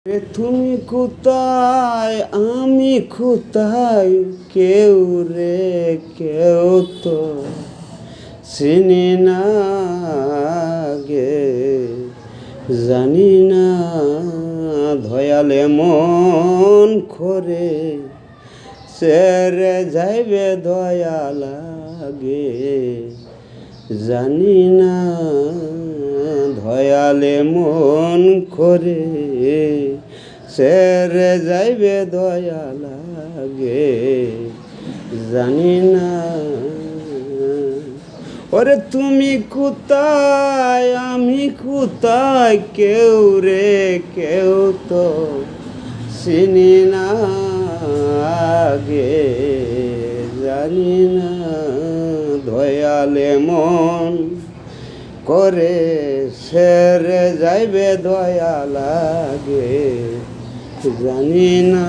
তুমি কোথায় আমি কোথায় কেউ রে কেউ তো চিনি না গে জানি না ধয়ালে মন করে সেরে যাইবে দয়া লাগে জানি না ধয়ালে মন করে সেরে যাইবে দয়া লাগে জানি না। ওরে তুমি কোথায় আমি কোথায় কেউ রে কেউ তো চিনি না গে জানি না ধয়ালে মন করে সেরে যাইবে দয়া লাগে জানি না।